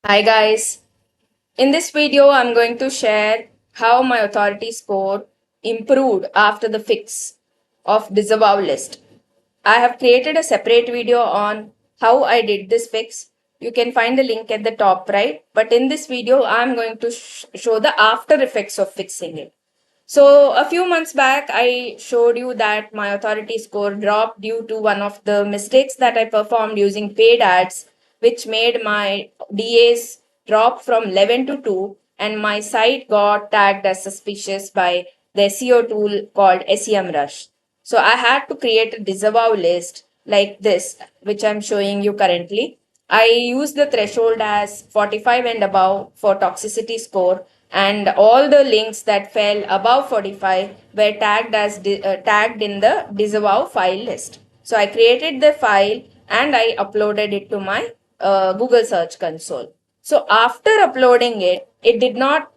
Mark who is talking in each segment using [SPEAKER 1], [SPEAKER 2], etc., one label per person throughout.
[SPEAKER 1] Hi guys, in this video I'm going to share how my authority score improved after the fix of disavow list. I have created a separate video on how I did this fix. You can find the link at the top right, but in this video I'm going to show the after effects of fixing it. So a few months back, I showed you that my authority score dropped due to one of the mistakes that I performed using paid ads, which made my DAs drop from 11 to 2, and my site got tagged as suspicious by the SEO tool called SEMrush. So I had to create a disavow list like this, which I'm showing you currently. I use the threshold as 45 and above for toxicity score, and all the links that fell above 45 were tagged as tagged in the disavow file list. So I created the file and I uploaded it to my Google Search Console. So after uploading it, it did not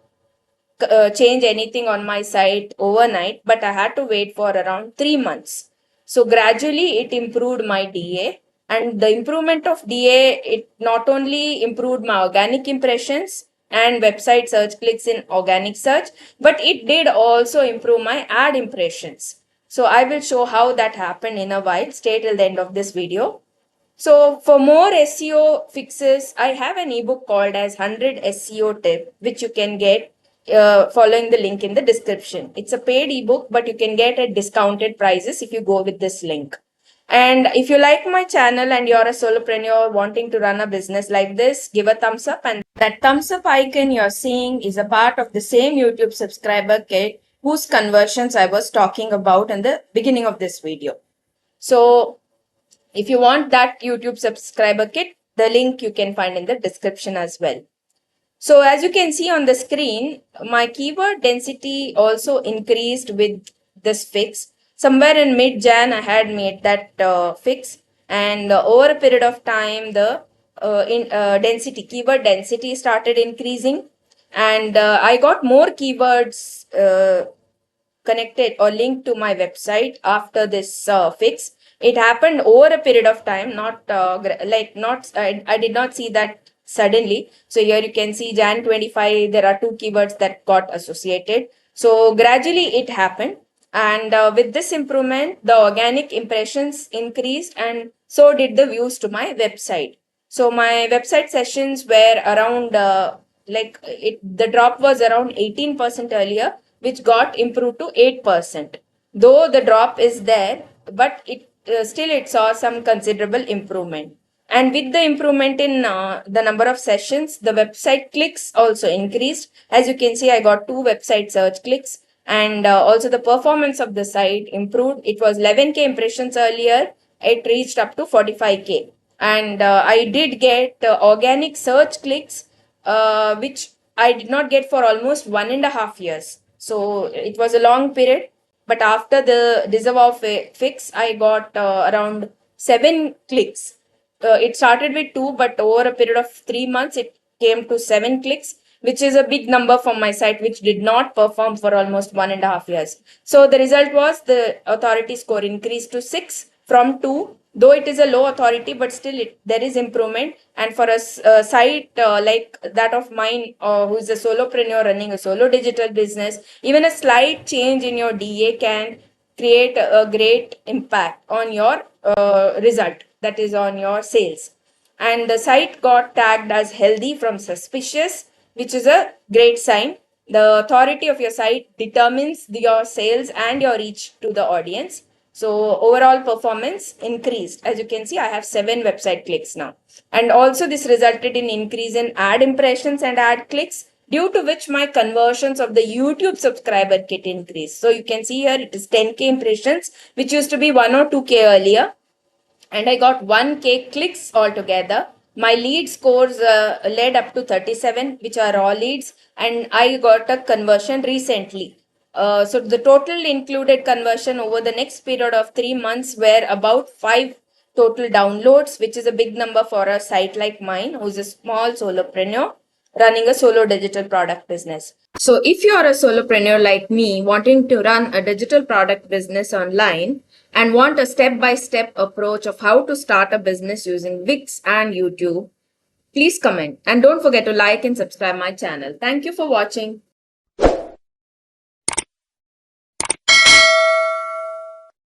[SPEAKER 1] change anything on my site overnight, but I had to wait for around 3 months. So gradually it improved my DA, and the improvement of DA, it not only improved my organic impressions and website search clicks in organic search, but it did also improve my ad impressions. So I will show how that happened in a while. Stay till the end of this video. So for more SEO fixes, I have an ebook called as 100 SEO tip, which you can get following the link in the description. It's a paid ebook, but you can get at discounted prices if you go with this link. And if you like my channel and you're a solopreneur wanting to run a business like this, give a thumbs up. And that thumbs up icon you're seeing is a part of the same YouTube subscriber kit whose conversions I was talking about in the beginning of this video. So if you want that YouTube subscriber kit, the link you can find in the description as well. So as you can see on the screen, my keyword density also increased with this fix. Somewhere in mid-Jan, I had made that fix, and over a period of time, the keyword density started increasing, and I got more keywords connected or linked to my website after this fix. It happened over a period of time, not I did not see that suddenly. So here you can see Jan 25, there are two keywords that got associated. So gradually it happened, and with this improvement, the organic impressions increased, and so did the views to my website. So my website sessions were around the drop was around 18% earlier, which got improved to 8%. Though the drop is there, but it still it saw some considerable improvement. And with the improvement in the number of sessions, the website clicks also increased. As you can see, I got 2 website search clicks, and also the performance of the site improved. It was 11K impressions earlier, it reached up to 45K. And I did get organic search clicks, which I did not get for almost 1.5 years. So it was a long period. But after the disavow fix, I got around 7 clicks. It started with 2, but over a period of 3 months, it came to 7 clicks, which is a big number for my site, which did not perform for almost 1.5 years. So the result was the authority score increased to 6 from 2, though it is a low authority, but still there is improvement. And for a site like that of mine, who is a solopreneur running a solo digital business, even a slight change in your DA can create a great impact on your result, that is on your sales. And the site got tagged as healthy from suspicious, which is a great sign. The authority of your site determines your sales and your reach to the audience. So overall performance increased. As you can see, I have 7 website clicks now. And also this resulted in increase in ad impressions and ad clicks, due to which my conversions of the YouTube subscriber kit increased. So you can see here it is 10K impressions, which used to be 1 or 2K earlier, and I got 1K clicks altogether. My lead scores led up to 37, which are raw leads, and I got a conversion recently. So the total included conversion over the next period of 3 months were about 5 total downloads, which is a big number for a site like mine, who's a small solopreneur running a solo digital product business. So if you are a solopreneur like me wanting to run a digital product business online and want a step-by-step approach of how to start a business using Wix and YouTube, Please comment and don't forget to like and subscribe my channel. Thank you for watching.